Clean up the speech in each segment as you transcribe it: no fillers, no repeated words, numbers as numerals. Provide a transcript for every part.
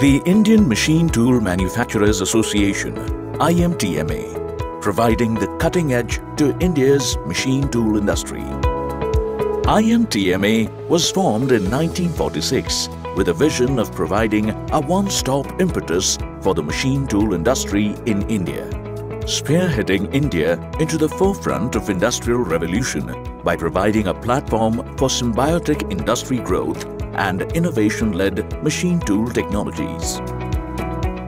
The Indian Machine Tool Manufacturers Association, IMTMA, providing the cutting edge to India's machine tool industry. IMTMA was formed in 1946 with a vision of providing a one-stop impetus for the machine tool industry in India, spearheading India into the forefront of industrial revolution by providing a platform for symbiotic industry growth and innovation-led machine tool technologies.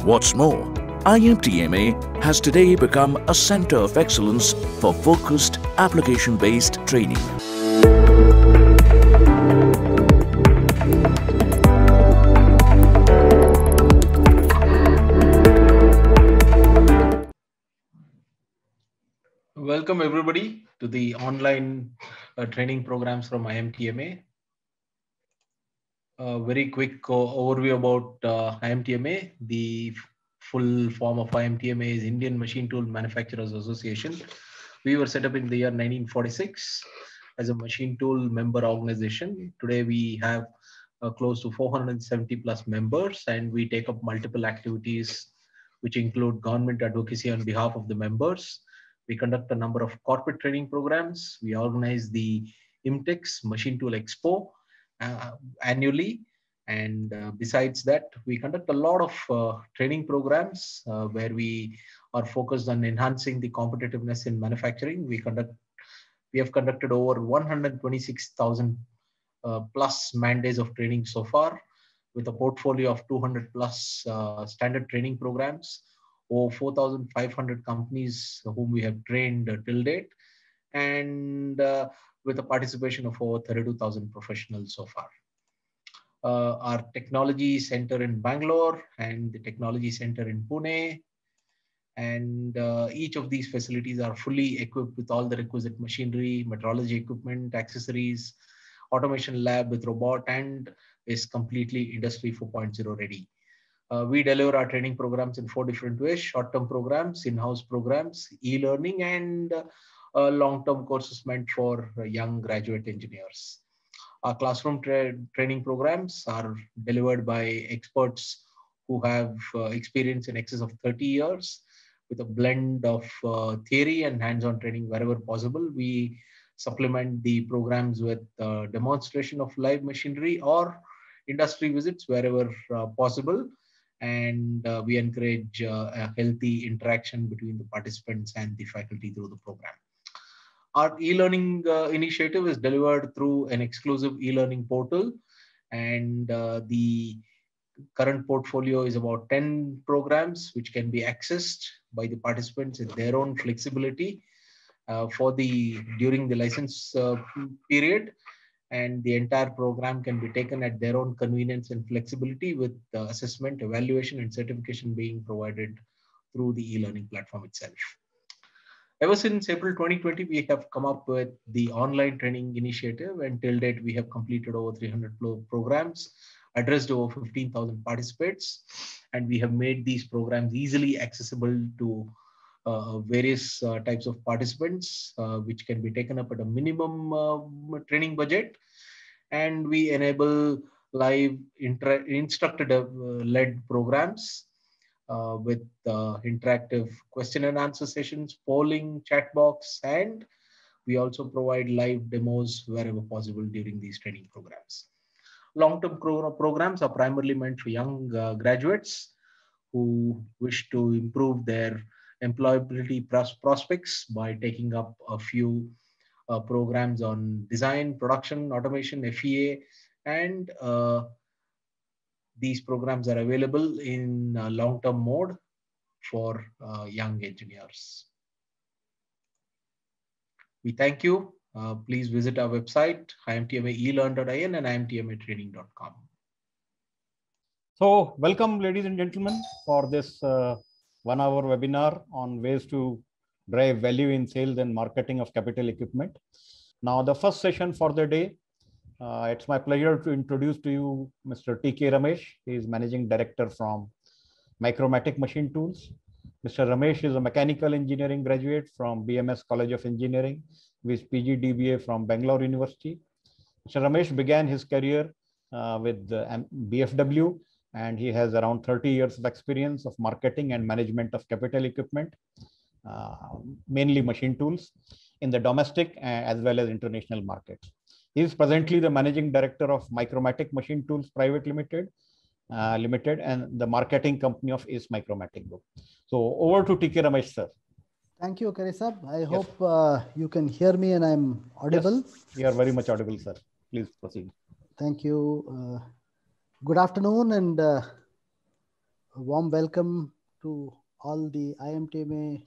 What's more, IMTMA has today become a center of excellence for focused application-based training. Welcome everybody to the online training programs from IMTMA. Very quick overview about IMTMA. The full form of IMTMA is Indian Machine Tool Manufacturers Association. We were set up in the year 1946 as a machine tool member organization. Today we have close to 470 plus members, and we take up multiple activities which include government advocacy on behalf of the members. We conduct a number of corporate training programs. We organize the IMTEX Machine Tool Expo annually. And besides that, we conduct a lot of training programs where we are focused on enhancing the competitiveness in manufacturing. We have conducted over 126,000 plus man days of training so far, with a portfolio of 200 plus standard training programs. Over 4,500 companies whom we have trained till date, and with a participation of over 32,000 professionals so far. Our technology center in Bangalore and the technology center in Pune, and each of these facilities are fully equipped with all the requisite machinery, metrology equipment, accessories, automation lab with robot, and is completely Industry 4.0 ready. We deliver our training programs in 4 different ways: short-term programs, in-house programs, e-learning, and long-term courses meant for young graduate engineers. Our classroom training programs are delivered by experts who have experience in excess of 30 years, with a blend of theory and hands-on training wherever possible. We supplement the programs with demonstration of live machinery or industry visits wherever possible. And we encourage a healthy interaction between the participants and the faculty through the program. Our e-learning initiative is delivered through an exclusive e-learning portal, and the current portfolio is about 10 programs which can be accessed by the participants in their own flexibility during the license period. And the entire program can be taken at their own convenience and flexibility, with assessment, evaluation, and certification being provided through the e-learning platform itself. Ever since April 2020, we have come up with the online training initiative, and till date, we have completed over 300 programs, addressed over 15,000 participants, and we have made these programs easily accessible to various types of participants, which can be taken up at a minimum training budget. And we enable live instructor-led programs with interactive question and answer sessions, polling, chat box, and we also provide live demos wherever possible during these training programs. Long-term programs are primarily meant for young graduates who wish to improve their employability prospects by taking up a few programs on design, production, automation, FEA, and these programs are available in long-term mode for young engineers. We thank you. Please visit our website, imtmaelearn.in and imtmatraining.com. So welcome, ladies and gentlemen, for this 1-hour webinar on ways to drive value in sales and marketing of capital equipment. Now, the first session for the day, it's my pleasure to introduce to you Mr. T.K. Ramesh. He is Managing Director from Micromatic Machine Tools. Mr. Ramesh is a mechanical engineering graduate from BMS College of Engineering with PGDBA from Bangalore University. Mr. Ramesh began his career with BFW and he has around 30 years of experience of marketing and management of capital equipment, mainly machine tools, in the domestic as well as international markets. He is presently the managing director of Micromatic Machine Tools Private Limited, and the marketing company of Ace Micromatic Group. So over to TK Ramesh, sir. Thank you, Karisab. I hope you can hear me and I'm audible. Yes, you are very much audible, sir. Please proceed. Thank you. Good afternoon and a warm welcome to all the IMTMA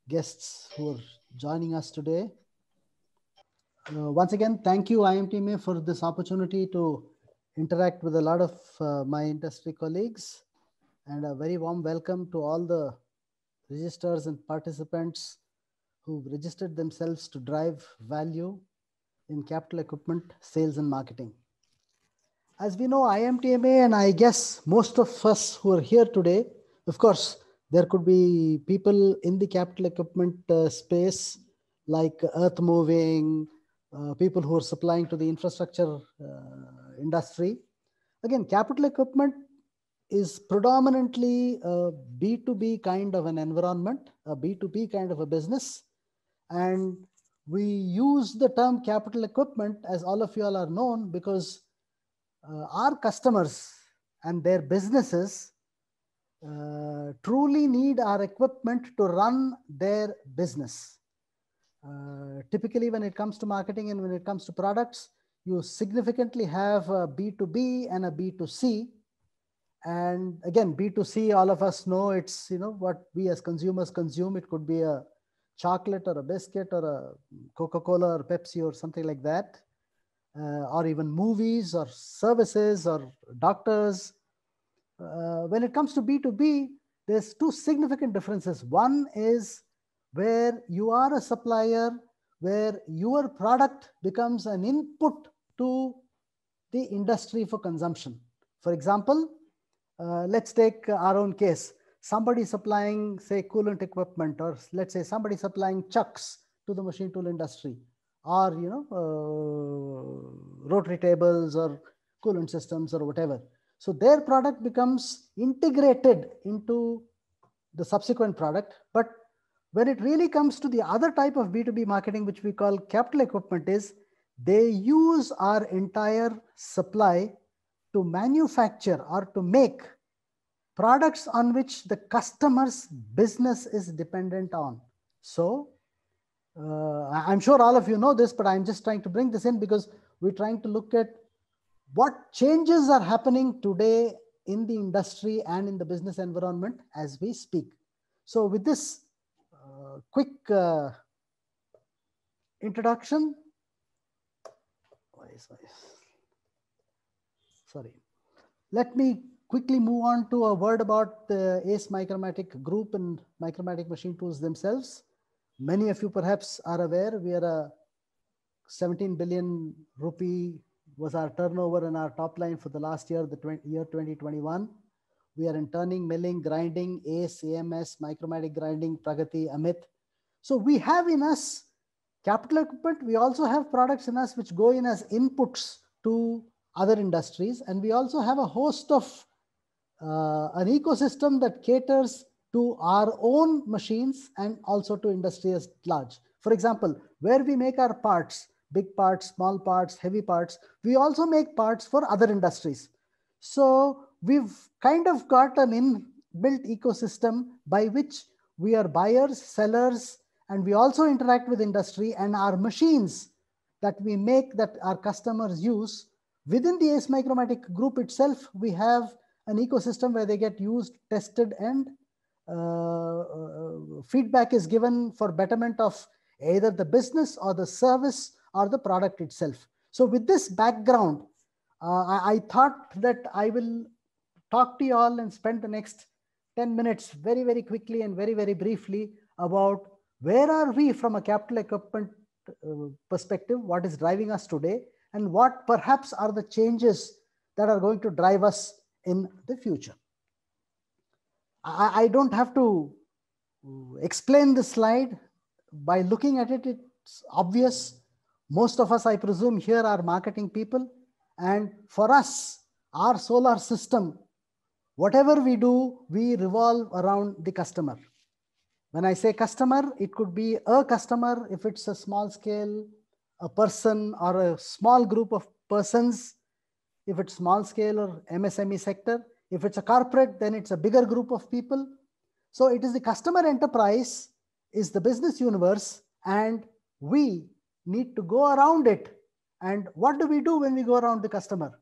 guests who are joining us today. Once again, thank you IMTMA for this opportunity to interact with a lot of my industry colleagues, and a very warm welcome to all the registrars and participants who've registered themselves to drive value in capital equipment sales and marketing. As we know, IMTMA, and I guess most of us who are here today, of course, there could be people in the capital equipment space like earth moving, people who are supplying to the infrastructure industry. Again, capital equipment is predominantly a B2B kind of an environment, a B2B kind of a business. And we use the term capital equipment, as all of you all are known, because our customers and their businesses truly need our equipment to run their business. Typically, when it comes to marketing and when it comes to products, you significantly have a B2B and a B2C. And again, B2C, all of us know it's, what we as consumers consume. It could be a chocolate or a biscuit or a Coca-Cola or Pepsi or something like that, or even movies or services or doctors. When it comes to B2B, there's two significant differences. One is where you are a supplier, where your product becomes an input to the industry for consumption. For example, let's take our own case. Somebody supplying, say, coolant equipment, or let's say somebody supplying chucks to the machine tool industry, or rotary tables or coolant systems or whatever. So their product becomes integrated into the subsequent product. But when it really comes to the other type of B2B marketing, which we call capital equipment, is they use our entire supply to manufacture or to make products on which the customer's business is dependent on. So I'm sure all of you know this, but I'm just trying to bring this in because we're trying to look at what changes are happening today in the industry and in the business environment as we speak. So with this quick introduction, let me quickly move on to a word about the Ace Micromatic Group and Micromatic Machine Tools themselves. Many of you perhaps are aware, we are a 17 billion rupee was our turnover and our top line for the last year, the year 2021. We are in turning, milling, grinding, Ace, AMS, Micromatic Grinding, Pragati, Amit. So we have in us capital equipment. We also have products in us which go in as inputs to other industries. And we also have a host of an ecosystem that caters to our own machines and also to industry at large. For example, where we make our parts, big parts, small parts, heavy parts, we also make parts for other industries. So we've kind of got an inbuilt ecosystem by which we are buyers, sellers, and we also interact with industry, and our machines that we make that our customers use. Within the Ace Micromatic Group itself, we have an ecosystem where they get used, tested, and feedback is given for betterment of either the business or the service or the product itself. So with this background, I thought that I will talk to you all and spend the next 10 minutes very, very quickly and very, very briefly about where are we from a capital equipment perspective, what is driving us today, and what perhaps are the changes that are going to drive us in the future. I don't have to explain this slide. By looking at it, it's obvious. Most of us, I presume, here are marketing people. And for us, our solar system Whatever we do, we revolve around the customer. When I say customer, it could be a customer if it's a small scale, a person or a small group of persons, if it's small scale or MSME sector. If it's a corporate, then it's a bigger group of people. So it is the customer enterprise is the business universe, and we need to go around it. And what do we do when we go around the customer?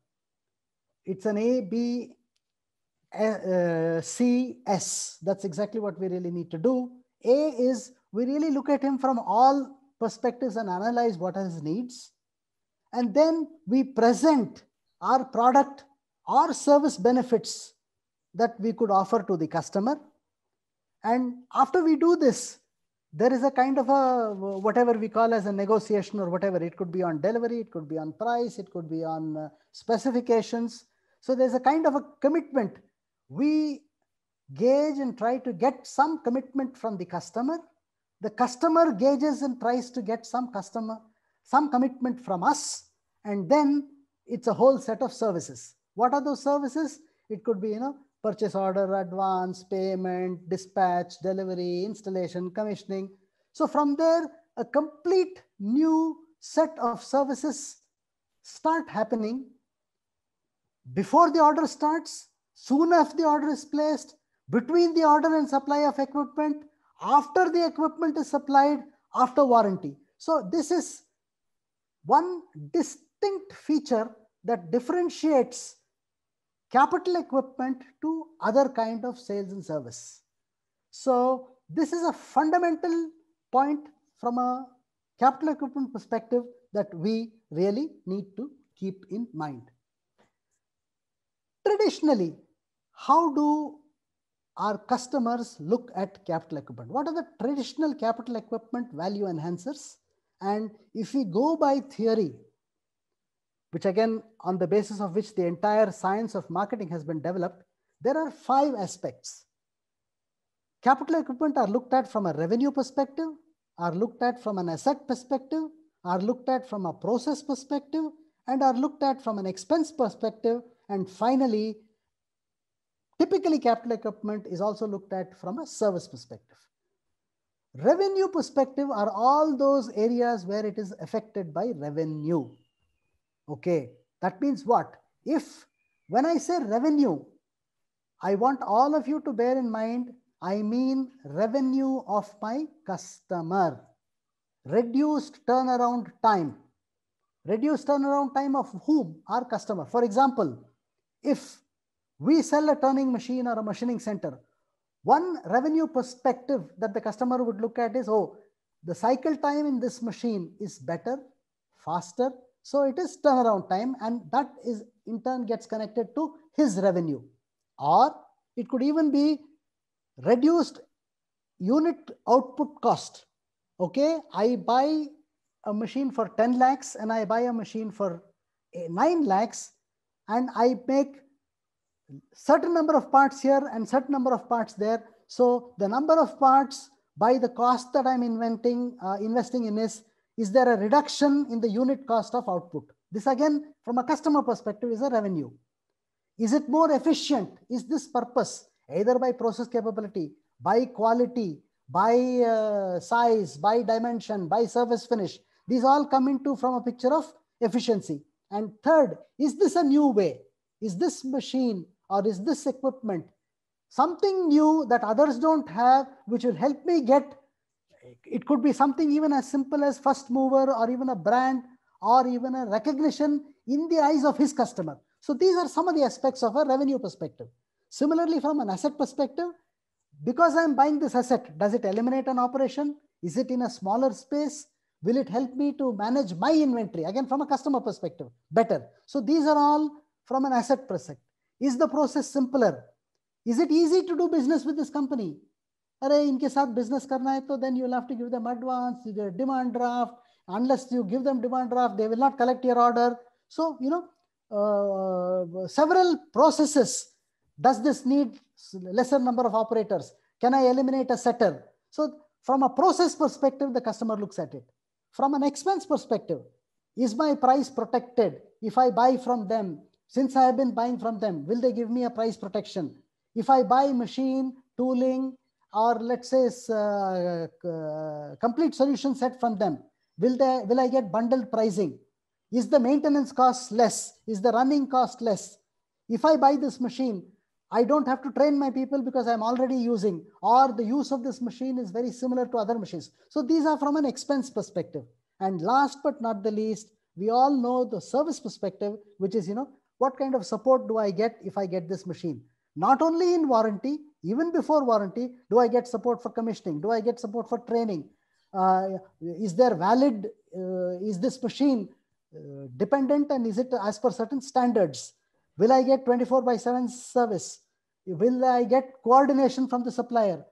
It's an A, B, C, S. That's exactly what we really need to do. A is we really look at him from all perspectives and analyze what are his needs. And then we present our product or service benefits that we could offer to the customer. And after we do this, there is a kind of a whatever we call as a negotiation or whatever. It could be on delivery, it could be on price, it could be on specifications. So there's a kind of a commitment. We gauge and try to get some commitment from the customer. The customer gauges and tries to get some commitment from us. And then it's a whole set of services. What are those services? It could be, purchase order, advance, payment, dispatch, delivery, installation, commissioning. So from there, a complete new set of services start happening before the order starts, soon after the order is placed, between the order and supply of equipment, after the equipment is supplied, after warranty. So this is one distinct feature that differentiates capital equipment to other kind of sales and service. So this is a fundamental point from a capital equipment perspective that we really need to keep in mind. Traditionally, how do our customers look at capital equipment? What are the traditional capital equipment value enhancers? And if we go by theory, which again, on the basis of which the entire science of marketing has been developed, there are 5 aspects. Capital equipment are looked at from a revenue perspective, are looked at from an asset perspective, are looked at from a process perspective, and are looked at from an expense perspective. And finally, typically capital equipment is also looked at from a service perspective. Revenue perspective are all those areas where it is affected by revenue. Okay, that means what? When I say revenue, I want all of you to bear in mind, I mean revenue of my customer. Reduced turnaround time. Reduced turnaround time of whom? Our customer. For example, if we sell a turning machine or a machining center, one revenue perspective that the customer would look at is, oh, the cycle time in this machine is better, faster. So it is turnaround time, and that is in turn gets connected to his revenue. Or it could even be reduced unit output cost. Okay, I buy a machine for 10 lakhs and I buy a machine for 9 lakhs and I make certain number of parts here and certain number of parts there. So the number of parts by the cost that I'm investing in is there a reduction in the unit cost of output? This again, from a customer perspective, is a revenue. Is it more efficient? Is this purpose, either by process capability, by quality, by size, by dimension, by service finish? These all come into from a picture of efficiency. And third, is this a new way? Is this machine or is this equipment something new that others don't have, which will help me get? It could be something even as simple as first mover or even a brand or even a recognition in the eyes of his customer. So these are some of the aspects of a revenue perspective. Similarly, from an asset perspective, because I'm buying this asset, does it eliminate an operation? Is it in a smaller space? Will it help me to manage my inventory? Again, from a customer perspective, better. So these are all from an asset perspective. Is the process simpler? Is it easy to do business with this company? इनके साथ business करना है तो then you will have to give them advance, demand draft. Unless you give them demand draft, they will not collect your order. So, several processes. Does this need lesser number of operators? Can I eliminate a setter? So from a process perspective, the customer looks at it. From an expense perspective, is my price protected? If I buy from them, since I have been buying from them, will they give me a price protection? If I buy machine, tooling, or let's say complete solution set from them, will I get bundled pricing? Is the maintenance cost less? Is the running cost less? If I buy this machine, I don't have to train my people because I'm already using, or the use of this machine is very similar to other machines. So these are from an expense perspective. And last but not the least, we all know the service perspective, which is, what kind of support do I get if I get this machine? Not only in warranty, even before warranty, do I get support for commissioning? Do I get support for training? Is there valid, is this machine dependent, and is it as per certain standards? Will I get 24/7 service? Will I get coordination from the supplier?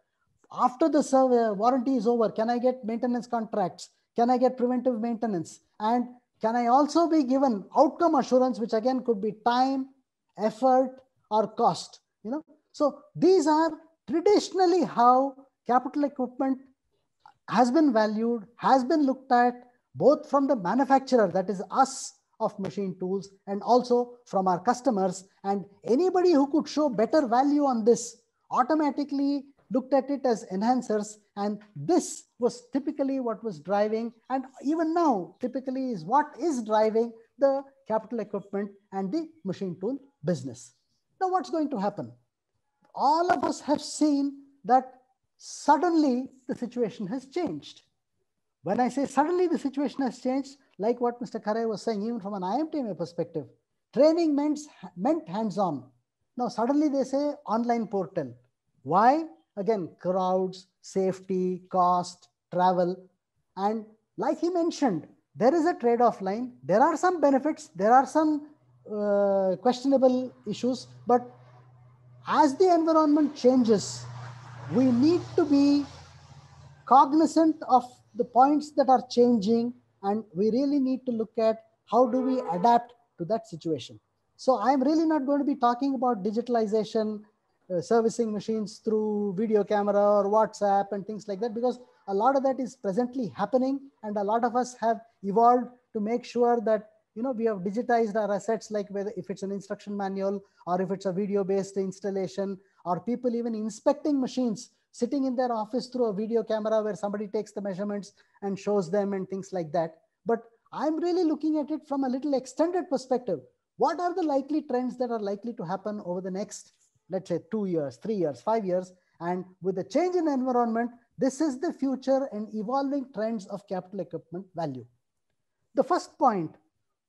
After the warranty is over, can I get maintenance contracts? Can I get preventive maintenance? And can I also be given outcome assurance, which again could be time, effort, or cost? So these are traditionally how capital equipment has been valued, has been looked at, both from the manufacturer, that is us, of machine tools, and also from our customers. And anybody who could show better value on this automatically looked at it as enhancers. And this was typically what was driving, and even now typically is what is driving the capital equipment and the machine tool business. Now what's going to happen? All of us have seen that suddenly the situation has changed. When I say suddenly the situation has changed, like what Mr. Khare was saying, even from an IMTMA perspective, training meant hands-on. Now suddenly they say online portal. Why? Again, crowds, safety, cost, travel. And like he mentioned, there is a trade-off line. There are some benefits. There are some questionable issues. But as the environment changes, we need to be cognizant of the points that are changing, and we really need to look at how do we adapt to that situation. So I'm really not going to be talking about digitalization, servicing machines through video camera or WhatsApp and things like that, because a lot of that is presently happening, and a lot of us have evolved to make sure that we have digitized our assets, like whether if it's an instruction manual or if it's a video-based installation, or people even inspecting machines, sitting in their office through a video camera where somebody takes the measurements and shows them and things like that. But I'm really looking at it from a little extended perspective. What are the likely trends that are likely to happen over the next, let's say, 2 years, 3 years, 5 years? And with the change in environment, this is the future and evolving trends of capital equipment value. The first point,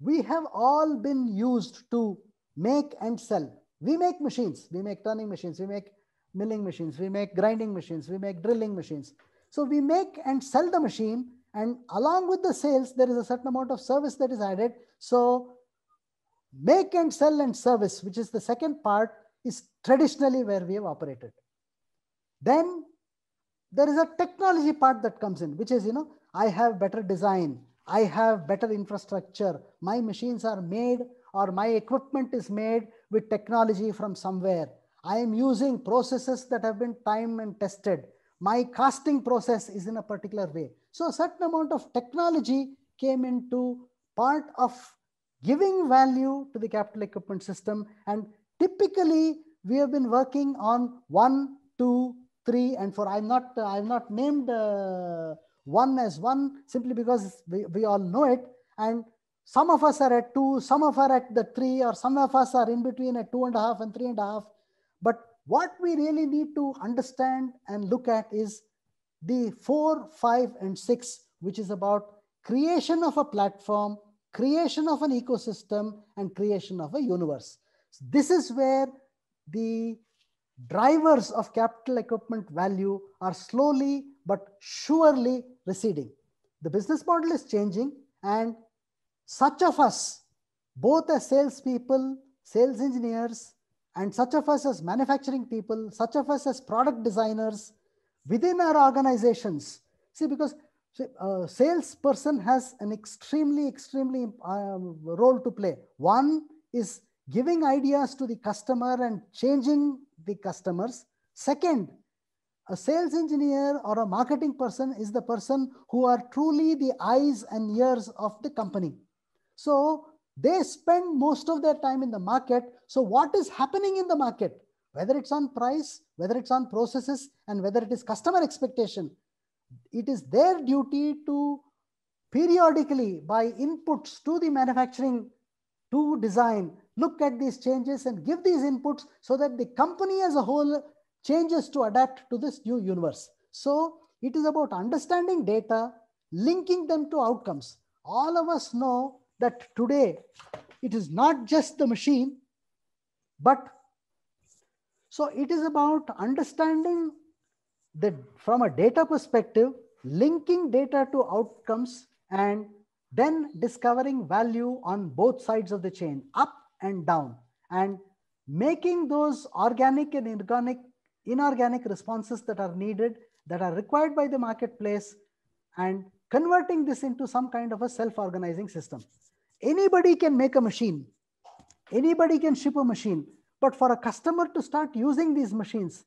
we have all been used to make and sell. We make machines, we make turning machines, we make milling machines, we make grinding machines, we make drilling machines. So we make and sell the machine, and along with the sales, there is a certain amount of service that is added. So make and sell and service, which is the second part, is traditionally where we have operated. Then there is a technology part that comes in, which is, I have better design, I have better infrastructure, my machines are made, or my equipment is made with technology from somewhere. I am using processes that have been timed and tested. My casting process is in a particular way. So a certain amount of technology came into part of giving value to the capital equipment system. And typically we have been working on 1, 2, 3, and 4. I've not named 1 as 1 simply because we all know it. And some of us are at 2, some of us are at the 3, or some of us are in between at 2.5 and 3.5. But what we really need to understand and look at is the 4, 5, and 6, which is about creation of a platform, creation of an ecosystem, and creation of a universe. So this is where the drivers of capital equipment value are slowly but surely receding. The business model is changing, and such of us, both as salespeople, sales engineers, and such of us as manufacturing people, such of us as product designers within our organizations. See, because a salesperson has an extremely role to play. One is giving ideas to the customer and changing the customers. Second, a sales engineer or a marketing person is the person who are truly the eyes and ears of the company. So They spend most of their time in the market. So what is happening in the market, whether it's on price, whether it's on processes, and whether it is customer expectation, it is their duty to periodically, by inputs to the manufacturing, to design, look at these changes and give these inputs so that the company as a whole changes to adapt to this new universe. So it is about understanding data, linking them to outcomes. All of us know that today it is not just the machine, but so it is about understanding that from a data perspective, linking data to outcomes, and then discovering value on both sides of the chain, up and down, and making those organic and inorganic responses that are needed, that are required by the marketplace, and converting this into some kind of a self-organizing system. Anybody can make a machine. Anybody can ship a machine. But for a customer to start using these machines,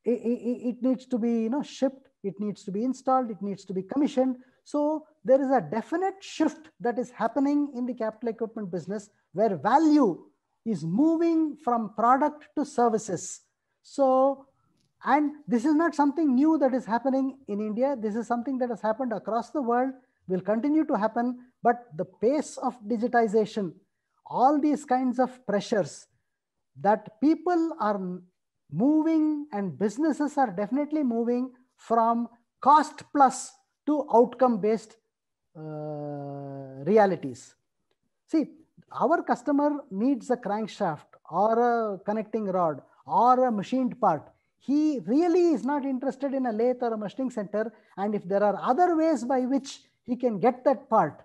it needs to be shipped, it needs to be installed, it needs to be commissioned. So there is a definite shift that is happening in the capital equipment business where value is moving from product to services. So, and this is not something new that is happening in India. This is something that has happened across the world, will continue to happen, but the pace of digitization, all these kinds of pressures that people are moving and businesses are definitely moving from cost plus to outcome based realities. See, our customer needs a crankshaft or a connecting rod or a machined part. He really is not interested in a lathe or a machining center. And if there are other ways by which he can get that part,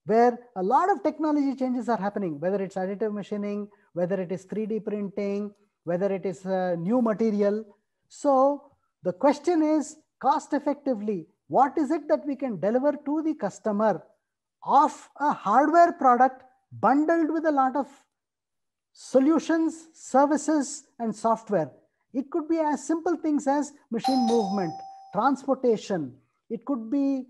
where a lot of technology changes are happening, whether it's additive machining, whether it is 3D printing, whether it is new material. So the question is, cost effectively, what is it that we can deliver to the customer of a hardware product bundled with a lot of solutions, services, and software? It could be as simple things as machine movement, transportation. It could be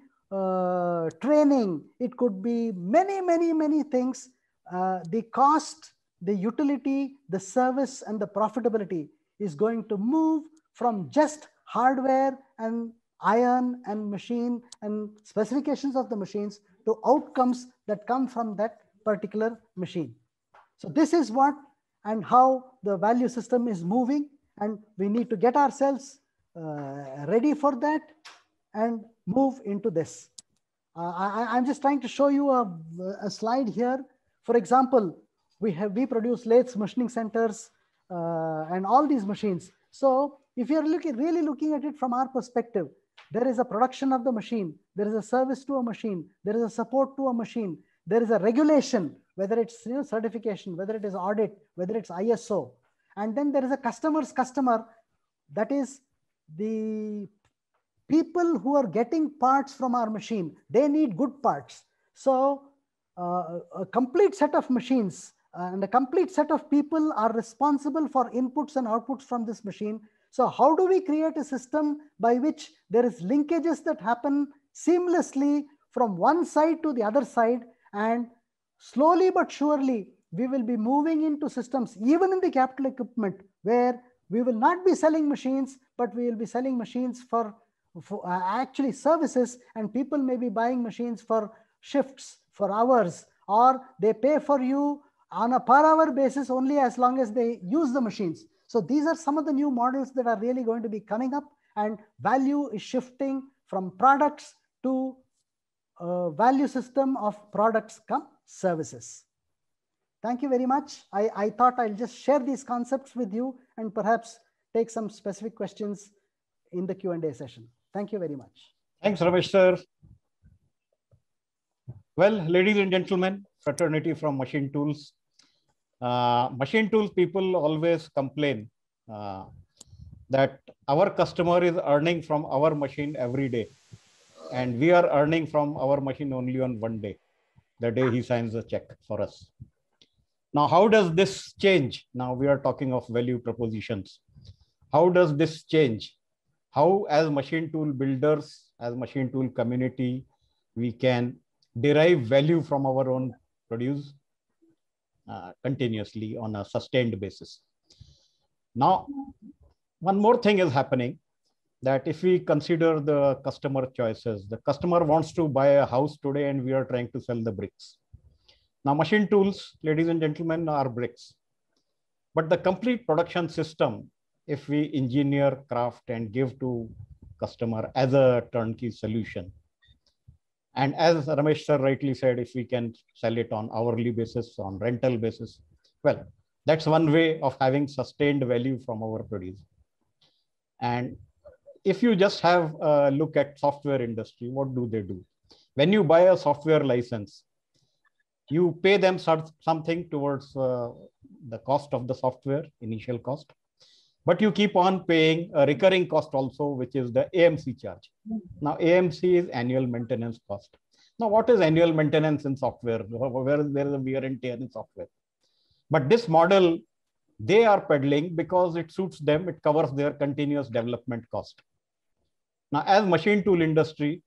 training. It could be many things. The cost, the utility, the service, and the profitability is going to move from just hardware and iron and machine and specifications of the machines to outcomes that come from that particular machine. So this is what and how the value system is moving, and we need to get ourselves ready for that and move into this. I'm just trying to show you a slide here. For example, we produce lathes, machining centers, and all these machines. So if you're really looking at it from our perspective, there is a production of the machine, there is a service to a machine, there is a support to a machine, there is a regulation, whether it's certification, whether it is audit, whether it's ISO, and then there is a customer's customer, that is the people who are getting parts from our machine. They need good parts. So a complete set of machines and a complete set of people are responsible for inputs and outputs from this machine. So how do we create a system by which there is linkages that happen seamlessly from one side to the other side, and slowly but surely we will be moving into systems, even in the capital equipment, where we will not be selling machines, but we will be selling machines for actually services, and people may be buying machines for shifts, for hours, or they pay for you on a per hour basis only as long as they use the machines. So these are some of the new models that are really going to be coming up, and value is shifting from products to a value system of products come services. Thank you very much. I thought I'll just share these concepts with you and perhaps take some specific questions in the Q&A session. Thank you very much. Thanks, Ramesh sir. Well, ladies and gentlemen, fraternity from Machine Tools. Machine Tools people always complain that our customer is earning from our machine every day, and we are earning from our machine only on one day, the day he signs a check for us. Now, how does this change? Now we are talking of value propositions. How does this change? How, as machine tool builders, as machine tool community, we can derive value from our own produce, continuously on a sustained basis. Now, one more thing is happening, that if we consider the customer choices, the customer wants to buy a house today and we are trying to sell the bricks. Now, machine tools, ladies and gentlemen, are bricks. But the complete production system, if we engineer, craft, and give to customer as a turnkey solution, and as Ramesh sir rightly said, if we can sell it on hourly basis, on rental basis, well, that's one way of having sustained value from our produce. And if you just have a look at software industry, what do they do? When you buy a software license, you pay them something towards the cost of the software, initial cost, but you keep on paying a recurring cost also, which is the AMC charge. Now, AMC is annual maintenance cost. Now, what is annual maintenance in software? Where is the wear and tear in software? But this model, they are peddling because it suits them. It covers their continuous development cost. Now, as machine tool industry,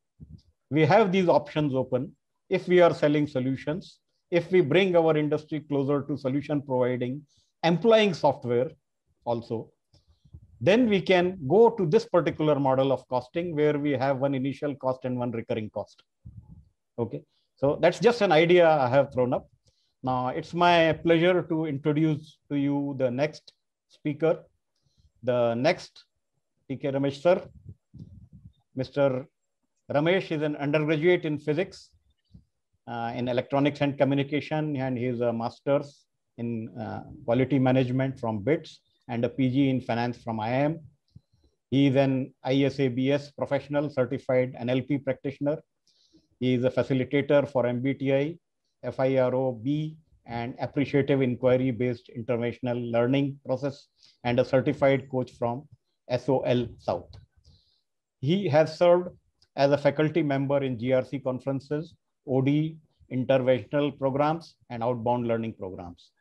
we have these options open. If we are selling solutions, if we bring our industry closer to solution providing, employing software also, then we can go to this particular model of costing where we have one initial cost and one recurring cost. Okay, so that's just an idea I have thrown up. Now, it's my pleasure to introduce to you the next speaker, the next T.K. Ramesh sir. Mr. Ramesh is an undergraduate in physics, in electronics and communication, and he is a master's in quality management from BITS and a PG in finance from IIM. He is an ISABS professional certified NLP practitioner. He is a facilitator for MBTI, FIRO-B, and appreciative inquiry-based interventional learning process, and a certified coach from SOL South. He has served as a faculty member in GRC conferences, OD interventional programs, and outbound learning programs.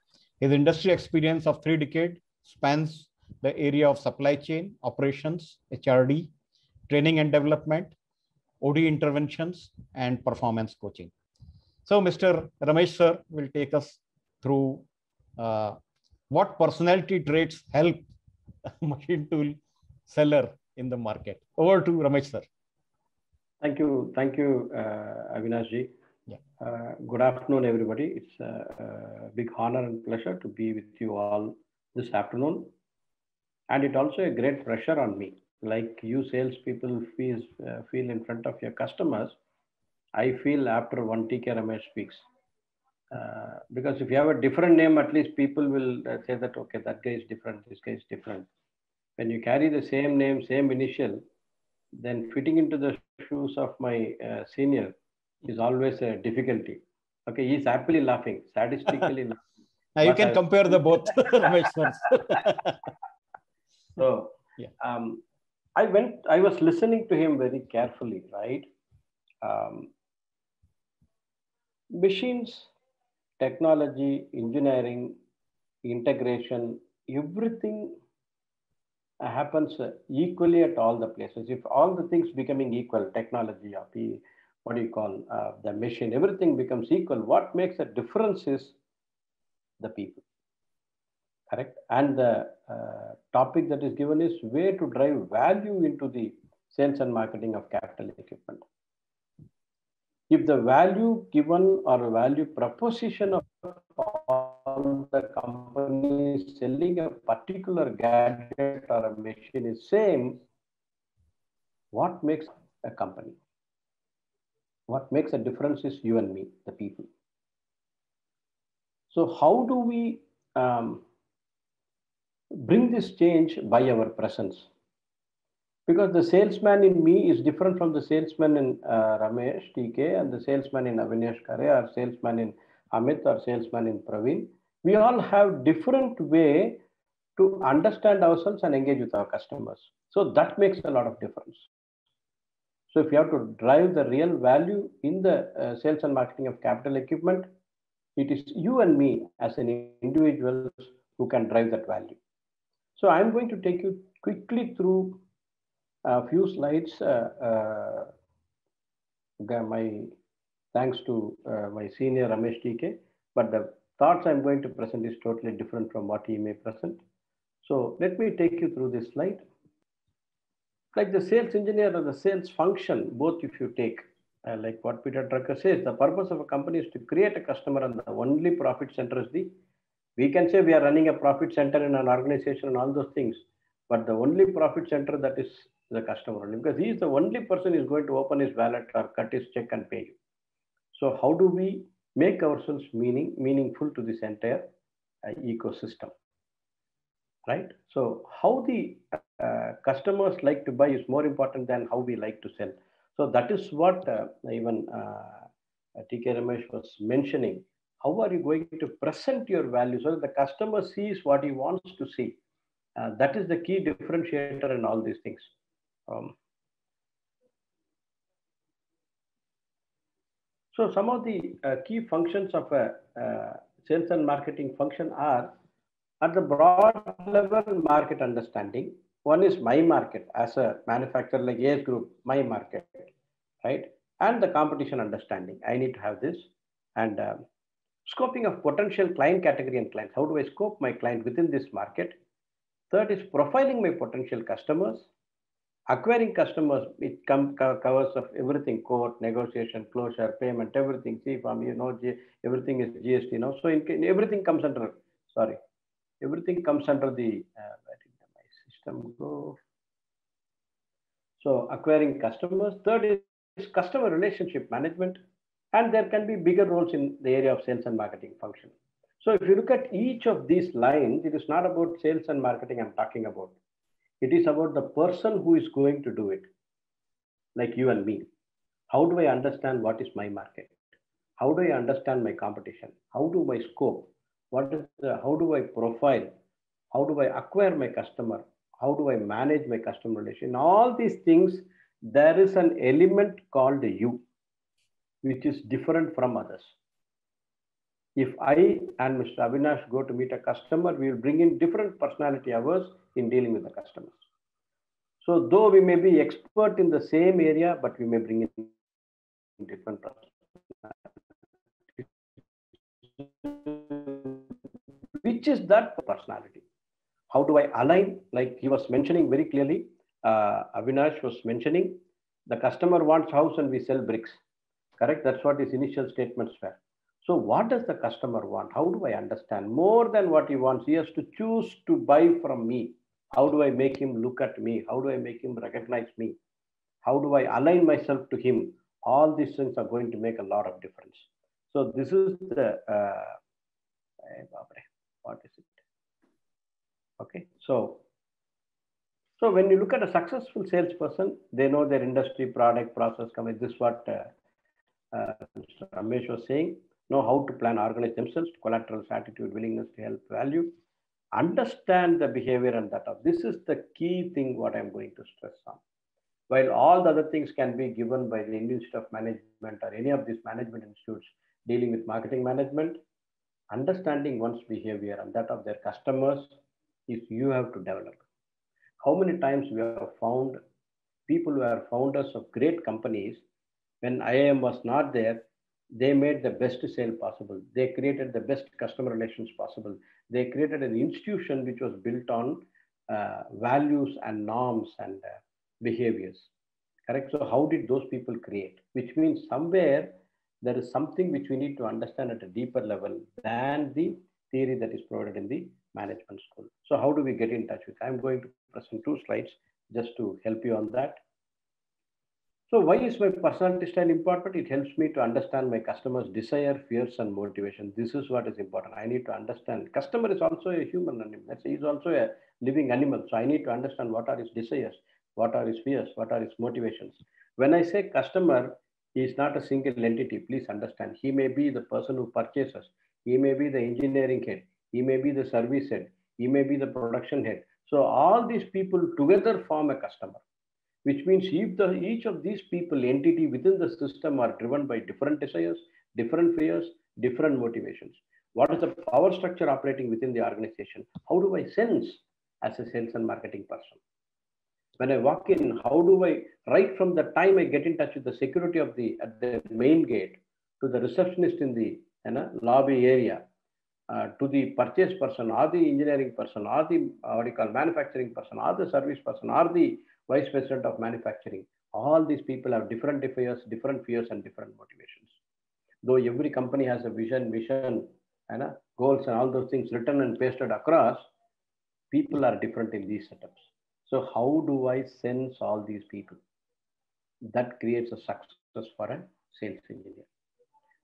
His industry experience of 3 decades spans the area of supply chain, operations, HRD, training and development, OD interventions, and performance coaching. So Mr. Ramesh sir will take us through what personality traits help a machine tool seller in the market. Over to Ramesh sir. Thank you, Avinash ji. Yeah. Good afternoon, everybody. It's a big honor and pleasure to be with you all this afternoon. And it's also a great pressure on me. Like you salespeople feel in front of your customers, I feel after one T.K. Ramesh speaks. Because if you have a different name, at least people will say that, okay, that guy is different, this guy is different. When you carry the same name, same initial, then fitting into the shoes of my senior is always a difficulty. Okay, he's happily laughing, sadistically laughing. Now you can compare the both, Ramesh sir. So, yeah. I was listening to him very carefully, right? Machines, technology, engineering, integration, everything happens equally at all the places. If all the things becoming equal, technology, what do you call the machine, everything becomes equal, what makes a difference is the people. Correct? And the topic that is given is way to drive value into the sales and marketing of capital equipment. If the value given or value proposition of all the companies selling a particular gadget or a machine is same, what makes a company? What makes a difference is you and me, the people. So how do we bring this change by our presence? Because the salesman in me is different from the salesman in Ramesh, TK, and the salesman in Avinash Khare, or salesman in Amit, or salesman in Praveen. We all have different way to understand ourselves and engage with our customers. So that makes a lot of difference. So if you have to drive the real value in the sales and marketing of capital equipment, it is you and me as an individuals who can drive that value. So I'm going to take you quickly through a few slides. My thanks to my senior Ramesh TK, but the thoughts I'm going to present is totally different from what he may present. So let me take you through this slide. Like the sales engineer or the sales function, both if you take, like what Peter Drucker says, the purpose of a company is to create a customer, and the only profit center is we can say we are running a profit center in an organization and all those things, but the only profit center that is the customer only, because he is the only person who is going to open his wallet or cut his check and pay you. So how do we make ourselves meaningful to this entire ecosystem, right? So how the customers like to buy is more important than how we like to sell. So that is what even TK Ramesh was mentioning. How are you going to present your value so that the customer sees what he wants to see? That is the key differentiator in all these things. So some of the key functions of a sales and marketing function are, at the broad level, market understanding. One is my market as a manufacturer like AS Group, my market, right? And the competition understanding. I need to have this. And scoping of potential client category and clients. How do I scope my client within this market? Third is profiling my potential customers. Acquiring customers, it covers of everything: quote, negotiation, closure, payment, everything. See, from everything is GST now. So everything comes under, everything comes under the, where did my system go? So acquiring customers. Third is customer relationship management. And there can be bigger roles in the area of sales and marketing function. So if you look at each of these lines, it is not about sales and marketing I'm talking about. It is about the person who is going to do it, like you and me. How do I understand what is my market? How do I understand my competition? How do I scope? How do I profile? How do I acquire my customer? How do I manage my customer relation? All these things, there is an element called you, which is different from others. If I and Mr. Avinash go to meet a customer, we will bring in different personality hours in dealing with the customers. So though we may be expert in the same area, but we may bring in different personalities. Which is that personality? How do I align? Like he was mentioning very clearly, Avinash was mentioning, the customer wants house and we sell bricks. Correct? That's what his initial statements were. So what does the customer want? How do I understand? More than what he wants, he has to choose to buy from me. How do I make him look at me? How do I make him recognize me? How do I align myself to him? All these things are going to make a lot of difference. So this is the, what is it? Okay, so when you look at a successful salesperson, they know their industry, product, process, company. This is what Mr. Ramesh was saying. Know how to plan, organize themselves, collaterals, attitude, willingness to help, value, understand the behavior and that. This is the key thing what I'm going to stress on. While all the other things can be given by the Indian Institute of Management or any of these management institutes dealing with marketing management, understanding one's behavior and that of their customers is you have to develop. How many times we have found people who are founders of great companies, when IIM was not there, they made the best sale possible. They created the best customer relations possible. They created an institution which was built on values and norms and behaviors. Correct? So how did those people create? Which means somewhere there is something which we need to understand at a deeper level than the theory that is provided in the management school. So how do we get in touch with? I'm going to present 2 slides just to help you on that. So why is my personality style important? It helps me to understand my customer's desire, fears, and motivation. This is what is important. I need to understand. Customer is also a human animal. He's also a living animal. So I need to understand what are his desires, what are his fears, what are his motivations. When I say customer, he is not a single entity. Please understand. He may be the person who purchases. He may be the engineering head. He may be the service head. He may be the production head. So all these people together form a customer. Which means if each of these people, entity within the system, are driven by different desires, different fears, different motivations. What is the power structure operating within the organization? How do I sense as a sales and marketing person? When I walk in, how do I, right from the time I get in touch with the security of at the main gate to the receptionist in the lobby area, to the purchase person or the engineering person or the manufacturing person or the service person or the vice president of manufacturing. All these people have different fears and different motivations. Though every company has a vision, mission, and goals and all those things written and pasted across, people are different in these setups. So how do I sense all these people? That creates a success for a sales engineer.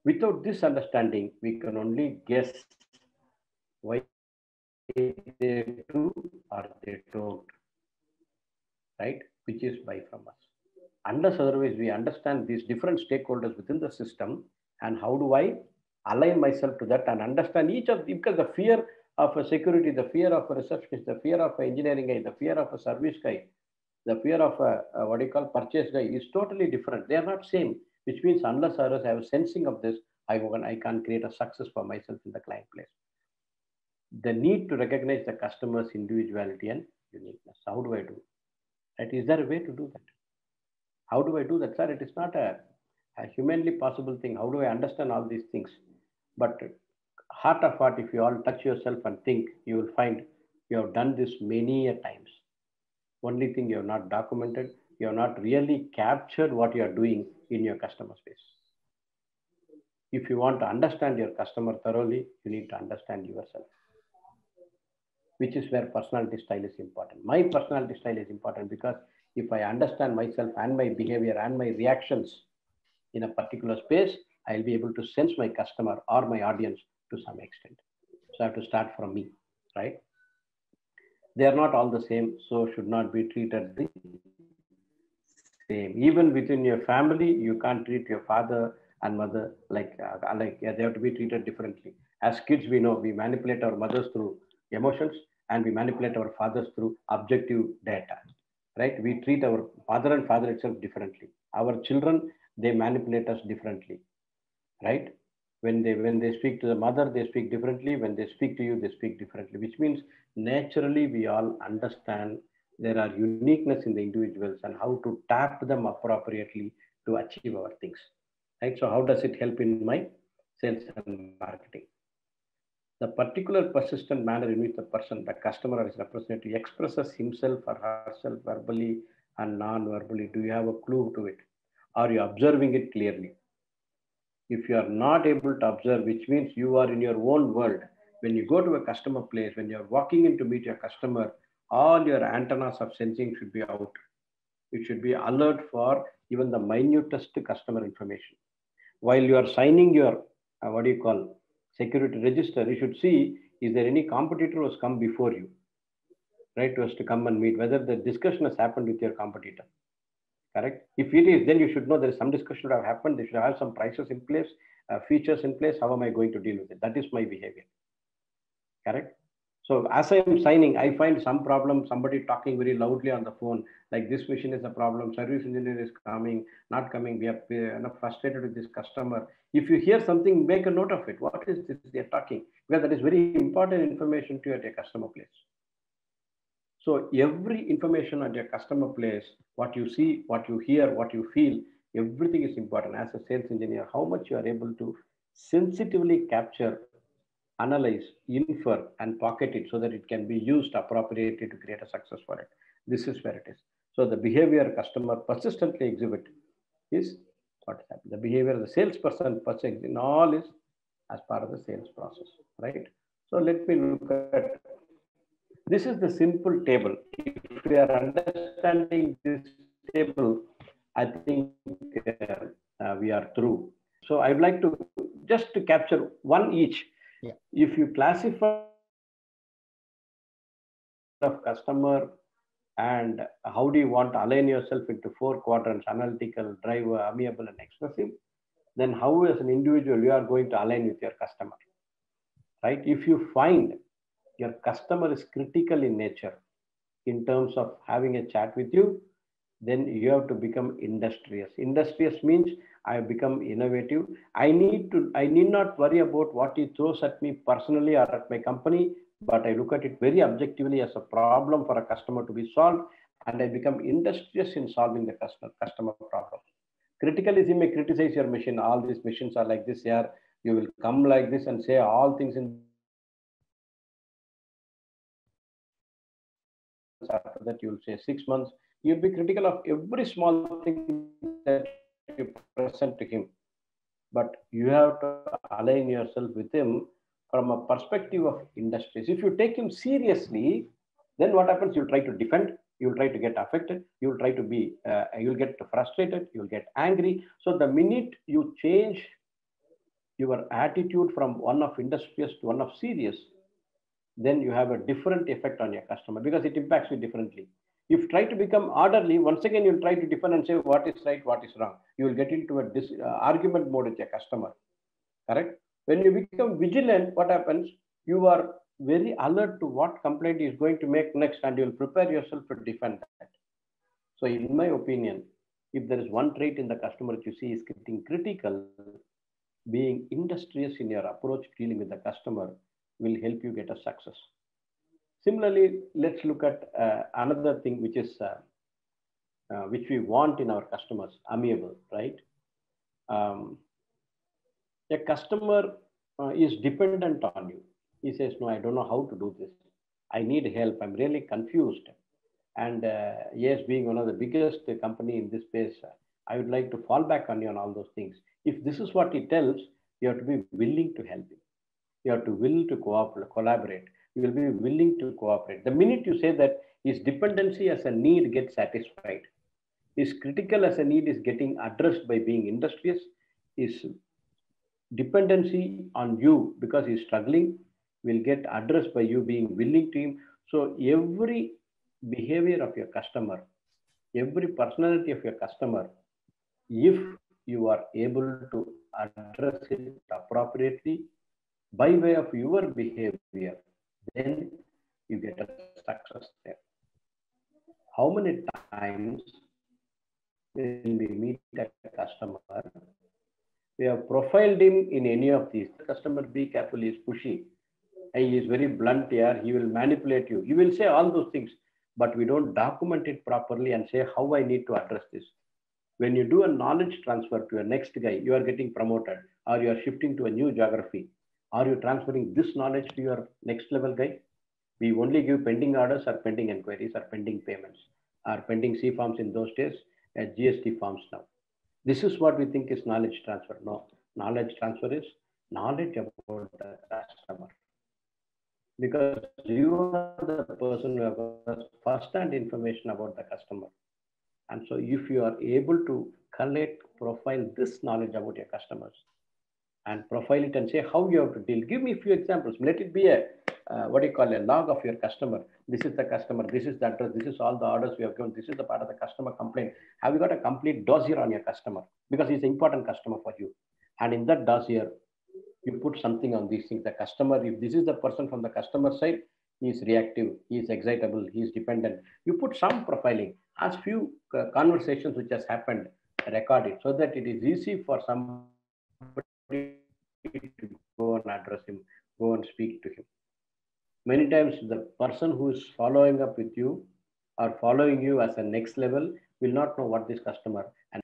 Without this understanding, we can only guess why they do or they don't, right? Which is buy from us. Unless otherwise we understand these different stakeholders within the system and how do I align myself to that and understand each of them, because the fear of a security, the fear of a receptionist, the fear of an engineering guy, the fear of a service guy, the fear of a purchase guy is totally different. They are not same, which means unless others have a sensing of this, I can't create a success for myself in the client place. The need to recognize the customer's individuality and uniqueness. How do I do? Right? Is there a way to do that? How do I do that, sir? It is not a humanly possible thing. How do I understand all these things? But heart of heart, if you all touch yourself and think, you will find you have done this many a times. Only thing you have not documented, you have not really captured what you are doing in your customer space. If you want to understand your customer thoroughly, you need to understand yourself, which is where personality style is important. My personality style is important because if I understand myself and my behavior and my reactions in a particular space, I'll be able to sense my customer or my audience to some extent. So I have to start from me, right? They are not all the same, so should not be treated the same. Even within your family, you can't treat your father and mother like they have to be treated differently. As kids, we know we manipulate our mothers through emotions and we manipulate our fathers through objective data, right? We treat our mother and father itself differently. Our children, they manipulate us differently, right? When they speak to the mother, they speak differently. When they speak to you, they speak differently, which means naturally we all understand there are uniqueness in the individuals and how to tap them appropriately to achieve our things, right? So how does it help in my sales and marketing? The particular persistent manner in which the customer or his representative expresses himself or herself verbally and non-verbally, do you have a clue to it? Are you observing it clearly? If you are not able to observe, which means you are in your own world, when you go to a customer place, when you're walking in to meet your customer, all your antennas of sensing should be out. It should be alert for even the minutest customer information. While you are signing your, security register, you should see, is there any competitor who has come before you, right? Who has to come and meet, whether the discussion has happened with your competitor. Correct. If it is, then you should know there is some discussion that have happened. They should have some prices in place, features in place. How am I going to deal with it? That is my behavior. Correct. So as I am signing, I find some problem, somebody talking very loudly on the phone, like this machine is a problem, service engineer is coming, not coming, we are frustrated with this customer. If you hear something, make a note of it. What is this they are talking? Because that is very important information to you at your customer place. So every information at your customer place, what you see, what you hear, what you feel, everything is important. As a sales engineer, how much you are able to sensitively capture, analyze, infer, and pocket it so that it can be used appropriately to create a success for it. This is where it is. So the behavior customer persistently exhibit is what is happening. The behavior of the salesperson persists in all is as part of the sales process, right? So let me look at, this is the simple table. If we are understanding this table, I think we are through. So I'd like to just to capture one each. Yeah. If you classify of customer and how do you want to align yourself into 4 quadrants, analytical, driver, amiable, and expressive, then how as an individual you are going to align with your customer, right? If you find your customer is critical in nature in terms of having a chat with you, then you have to become industrious. Industrious means I have become innovative. I need not worry about what he throws at me personally or at my company, but I look at it very objectively as a problem for a customer to be solved, and I become industrious in solving the customer problem. Criticalism may criticize your machine. All these machines are like this here. You will come like this and say all things in after that you'll say 6 months. You'll be critical of every small thing that you present to him. But you have to align yourself with him from a perspective of industries. If you take him seriously, then what happens? You'll try to defend, you'll try to get affected, you'll try to be, you'll get frustrated, you'll get angry. So the minute you change your attitude from one of industrious to one of serious, then you have a different effect on your customer because it impacts you differently. If you try to become orderly, once again, you'll try to defend and say what is right, what is wrong. You will get into a argument mode with your customer, correct? When you become vigilant, what happens? You are very alert to what complaint is going to make next and you'll prepare yourself to defend that. So in my opinion, if there is one trait in the customer that you see is getting critical, being industrious in your approach dealing with the customer will help you get a success. Similarly, let's look at another thing which is which we want in our customers, amiable, right? A customer is dependent on you. He says, no, I don't know how to do this. I need help. I'm really confused. And yes, being one of the biggest company in this space, I would like to fall back on you on all those things. If this is what he tells, you have to be willing to help him. You have to be willing to collaborate. You will be willing to cooperate. The minute you say that his dependency as a need gets satisfied, his critical as a need is getting addressed by being industrious, his dependency on you because he's struggling will get addressed by you being willing to him. So every behavior of your customer, every personality of your customer, if you are able to address it appropriately by way of your behavior, then you get a success there. How many times when we meet a customer, we have profiled him in any of these. The customer, be careful, he is pushy. He is very blunt here. He will manipulate you. You will say all those things, but we don't document it properly and say how I need to address this. When you do a knowledge transfer to your next guy, you are getting promoted, or you are shifting to a new geography. Are you transferring this knowledge to your next level guy? We only give pending orders or pending inquiries or pending payments or pending C forms in those days as GST forms now. This is what we think is knowledge transfer. No, knowledge transfer is knowledge about the customer. Because you are the person who has first-hand information about the customer. And so if you are able to collect, profile this knowledge about your customers and profile it and say how you have to deal. Give me a few examples. Let it be a, what do you call, a log of your customer. This is the customer, this is the address, this is all the orders we have given, this is the part of the customer complaint. Have you got a complete dossier on your customer? Because he's an important customer for you. And in that dossier, you put something on these things. The customer, if this is the person from the customer side, he is reactive, he is excitable, he is dependent. You put some profiling, ask few conversations which has happened, record it so that it is easy for somebody to go and address him, go and speak to him. Many times the person who is following up with you or following you as a next level will not know what this customer, and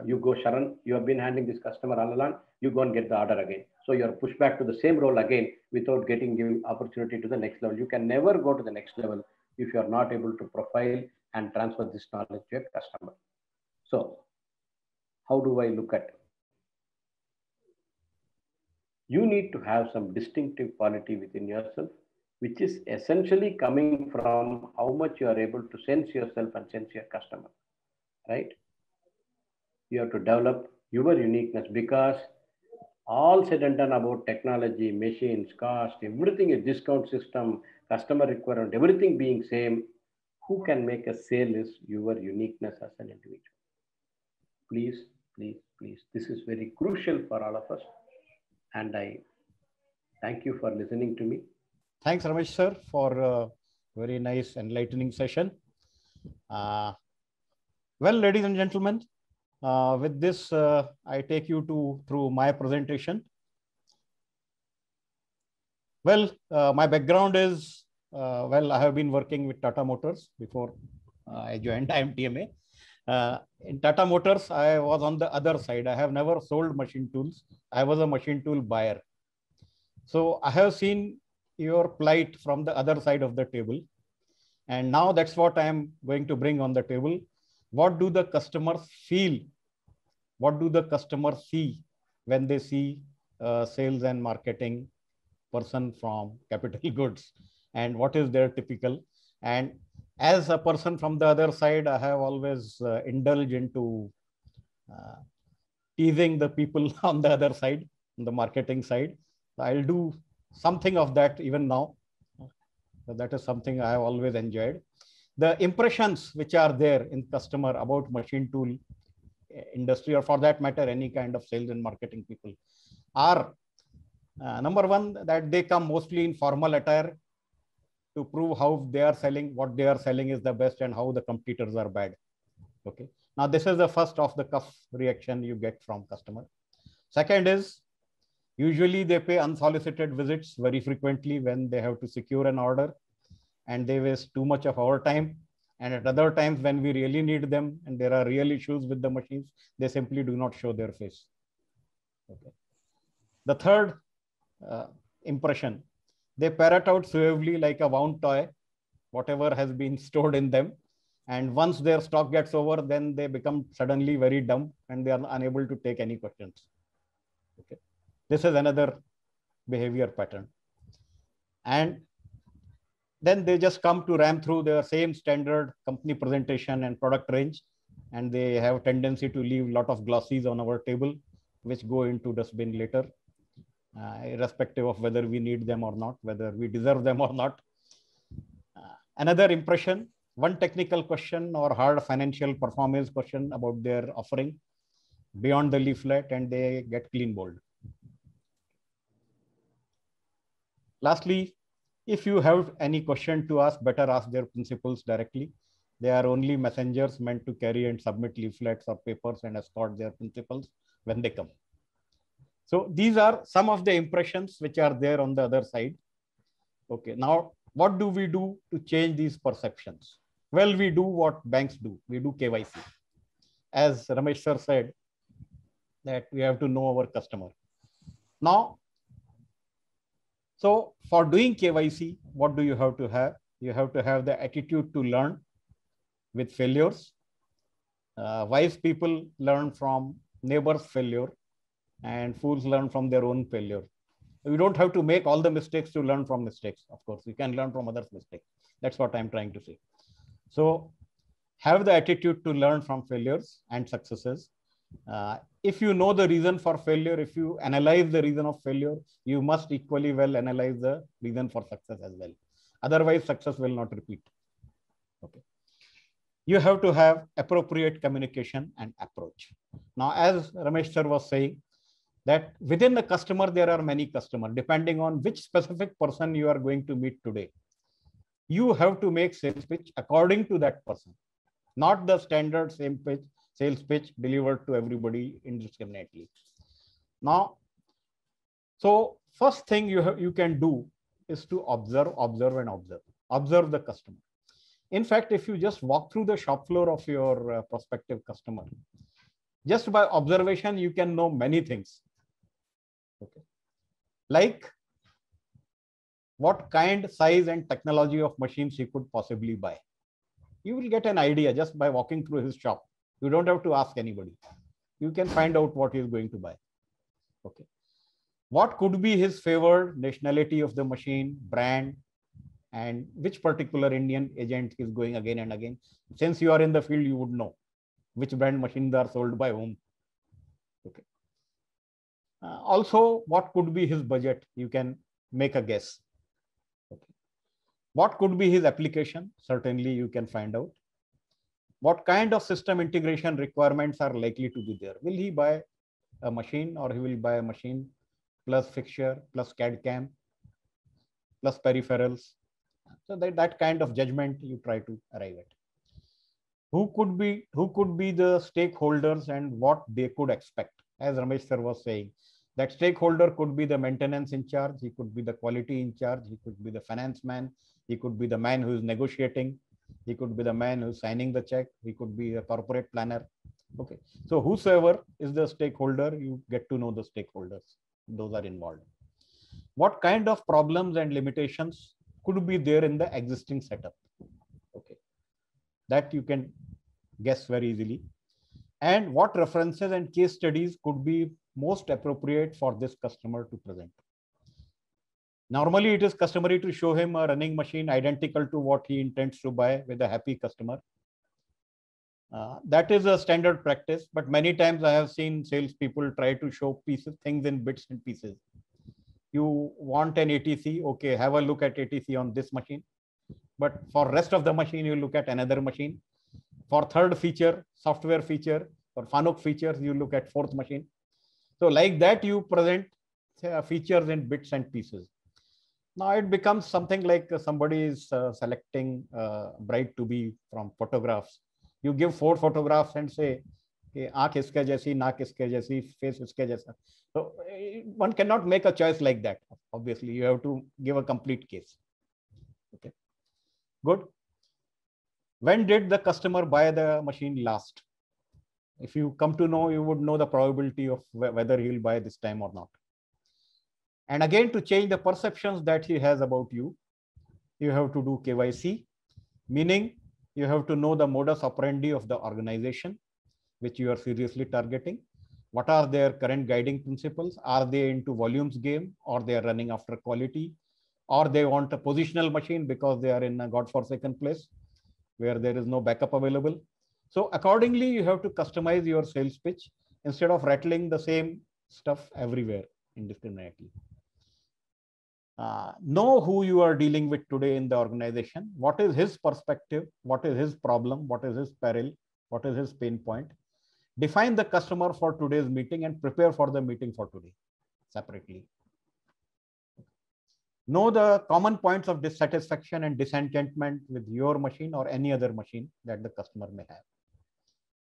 you go, Sharan, you have been handling this customer all along, you go and get the order again. So you're pushed back to the same role again without getting you opportunity to the next level. You can never go to the next level if you're not able to profile and transfer this knowledge to your customer. So how do I look at? You need to have some distinctive quality within yourself, which is essentially coming from how much you are able to sense yourself and sense your customer, right? You have to develop your uniqueness, because all said and done about technology, machines, cost, everything is discount system, customer requirement, everything being same. Who can make a sale is your uniqueness as an individual. Please, please, please. This is very crucial for all of us. And I thank you for listening to me. Thanks, Ramesh sir, for a very nice enlightening session. Well, ladies and gentlemen, with this, I take you through my presentation. Well, my background is, well, I have been working with Tata Motors before I joined IMTMA. In Tata Motors, I was on the other side. I have never sold machine tools. I was a machine tool buyer. So I have seen your plight from the other side of the table. And now that's what I am going to bring on the table. What do the customers feel? What do the customers see when they see a sales and marketing person from capital goods? And what is their typical? And as a person from the other side, I have always indulged into teasing the people on the other side, on the marketing side. I'll do something of that even now. So that is something I have always enjoyed. The impressions which are there in customer about machine tool industry, or for that matter, any kind of sales and marketing people, are number one, that they come mostly in formal attire to prove how they are selling, what they are selling is the best, and how the competitors are bad. Okay. Now, this is the first off the cuff reaction you get from customer. Second is, usually they pay unsolicited visits very frequently when they have to secure an order, and they waste too much of our time. And at other times when we really need them and there are real issues with the machines, they simply do not show their face. Okay. The third impression, they parrot out suavely like a wound toy, whatever has been stored in them. And once their stock gets over, then they become suddenly very dumb and they are unable to take any questions. Okay. This is another behavior pattern. And then they just come to ram through their same standard company presentation and product range. And they have tendency to leave a lot of glossies on our table, which go into dustbin later, irrespective of whether we need them or not, whether we deserve them or not. Another impression, one technical question or hard financial performance question about their offering beyond the leaflet, and they get clean bowled. Lastly, if you have any question to ask, better ask their principals directly. They are only messengers meant to carry and submit leaflets or papers and escort their principals when they come. So these are some of the impressions which are there on the other side. Okay, now what do we do to change these perceptions? Well, we do what banks do. We do KYC. As Ramesh sir said, that we have to know our customer. Now, so for doing KYC, what do you have to have? You have to have the attitude to learn with failures. Wise people learn from neighbors' failure, and fools learn from their own failure. We don't have to make all the mistakes to learn from mistakes. Of course, we can learn from others' mistakes. That's what I'm trying to say. So have the attitude to learn from failures and successes. If you know the reason for failure, if you analyze the reason of failure, you must equally well analyze the reason for success as well. Otherwise, success will not repeat. Okay. You have to have appropriate communication and approach. Now, as Ramesh sir was saying, that within the customer, there are many customers. Depending on which specific person you are going to meet today, you have to make sales pitch according to that person, not the standard same pitch, sales pitch delivered to everybody indiscriminately. Now, so first thing you can do is to observe the customer. In fact, if you just walk through the shop floor of your prospective customer, just by observation, you can know many things. Okay. Like what kind, size, and technology of machines he could possibly buy. You will get an idea just by walking through his shop. You don't have to ask anybody. You can find out what he is going to buy. Okay. What could be his favored nationality of the machine, brand, and which particular Indian agent is going again and again. Since you are in the field, you would know which brand machines are sold by whom. Okay. Also, what could be his budget? You can make a guess. Okay. What could be his application? Certainly, you can find out. What kind of system integration requirements are likely to be there? Will he buy a machine, or he will buy a machine plus fixture, plus CAD CAM, plus peripherals? So that kind of judgment you try to arrive at. Who could be the stakeholders and what they could expect? As Ramesh sir was saying, that stakeholder could be the maintenance in charge, he could be the quality in charge, he could be the finance man, he could be the man who is negotiating, he could be the man who's signing the check, he could be a corporate planner. Okay, so whosoever is the stakeholder, you get to know the stakeholders, those are involved. What kind of problems and limitations could be there in the existing setup? That you can guess very easily. And what references and case studies could be most appropriate for this customer to present. Normally, it is customary to show him a running machine identical to what he intends to buy with a happy customer. That is a standard practice, but many times I have seen salespeople try to show things in bits and pieces. You want an ATC, okay, have a look at ATC on this machine. But for rest of the machine, you look at another machine. For third feature, software feature, or FANUC features, you look at fourth machine. So like that, you present features in bits and pieces. Now it becomes something like somebody is selecting bride-to-be from photographs. You give 4 photographs and say, आँख इसके जैसी, नाक इसके जैसी, face इसके जैसा. So one cannot make a choice like that. Obviously, you have to give a complete case. Okay, good. When did the customer buy the machine last? If you come to know, you would know the probability of whether he will buy this time or not. And again, to change the perceptions that he has about you, you have to do KYC, meaning you have to know the modus operandi of the organization which you are seriously targeting. What are their current guiding principles? Are they into volumes game, or they are running after quality, or they want a positional machine because they are in a godforsaken place where there is no backup available? So accordingly, you have to customize your sales pitch instead of rattling the same stuff everywhere indiscriminately. Know who you are dealing with today in the organization. What is his perspective? What is his problem? What is his peril? What is his pain point? Define the customer for today's meeting and prepare for the meeting for today separately. Know the common points of dissatisfaction and disenchantment with your machine or any other machine that the customer may have.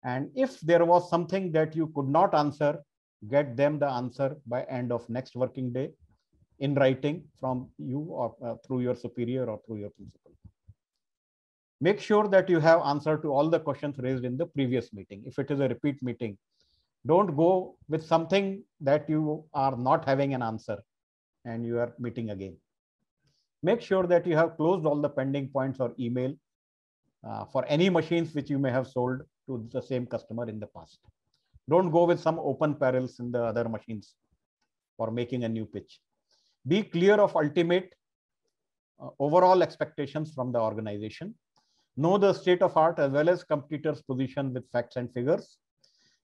And if there was something that you could not answer, get them the answer by end of next working day in writing from you or through your superior or through your principal. Make sure that you have answer to all the questions raised in the previous meeting. If it is a repeat meeting, don't go with something that you are not having an answer and you are meeting again. Make sure that you have closed all the pending points or email for any machines which you may have sold to the same customer in the past. Don't go with some open perils in the other machines for making a new pitch. Be clear of ultimate overall expectations from the organization. Know the state of art as well as competitors' position with facts and figures.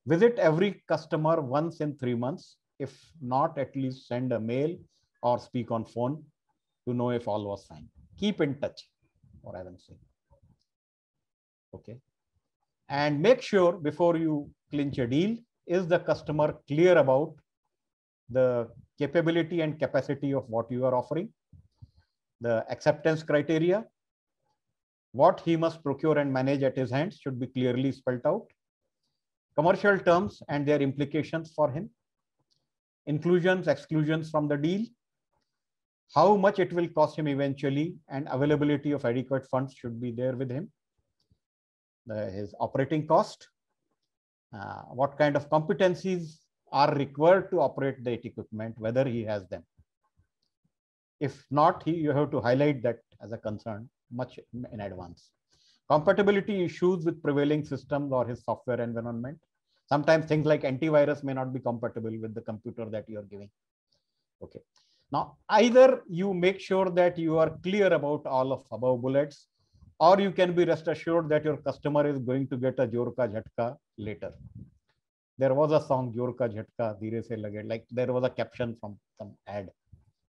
Visit every customer once in 3 months. If not, at least send a mail or speak on phone to know if all was fine. Keep in touch, or I will say. Okay. And make sure before you clinch a deal, is the customer clear about the capability and capacity of what you are offering, the acceptance criteria, what he must procure and manage at his hands should be clearly spelled out, commercial terms and their implications for him, inclusions, exclusions from the deal, how much it will cost him eventually, and availability of adequate funds should be there with him, his operating cost, what kind of competencies are required to operate the equipment, whether he has them. If not, you have to highlight that as a concern much in advance. Compatibility issues with prevailing systems or his software environment. Sometimes things like antivirus may not be compatible with the computer that you are giving. Okay. Now, either you make sure that you are clear about all of above bullets, or you can be rest assured that your customer is going to get a Jor Ka Jhatka later. There was a song, Jor Ka Jhatka, Dheere Se Lage, like there was a caption from some ad,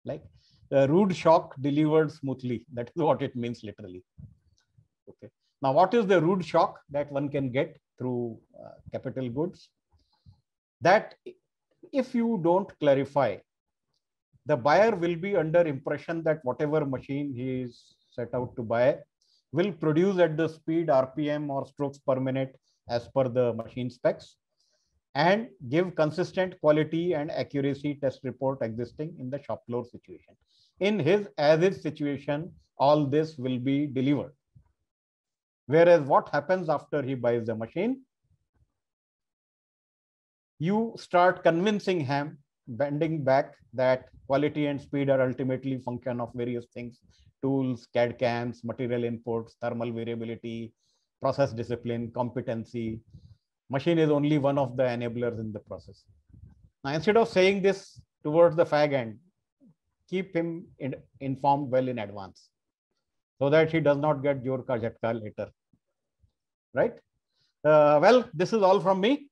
like the rude shock delivered smoothly. That is what it means literally. Okay. Now, what is the rude shock that one can get through capital goods? That if you don't clarify, the buyer will be under impression that whatever machine he is set out to buy will produce at the speed, RPM or strokes per minute as per the machine specs, and give consistent quality and accuracy test report existing in the shop floor situation. In his as-is situation, all this will be delivered. Whereas what happens after he buys the machine, you start convincing him, bending back, that quality and speed are ultimately function of various things, tools, CAD CAMs, material inputs, thermal variability, process discipline, competency. Machine is only one of the enablers in the process. Now, instead of saying this towards the fag end, keep him informed well in advance so that he does not get jor ka jhatka later. Right? Well, this is all from me.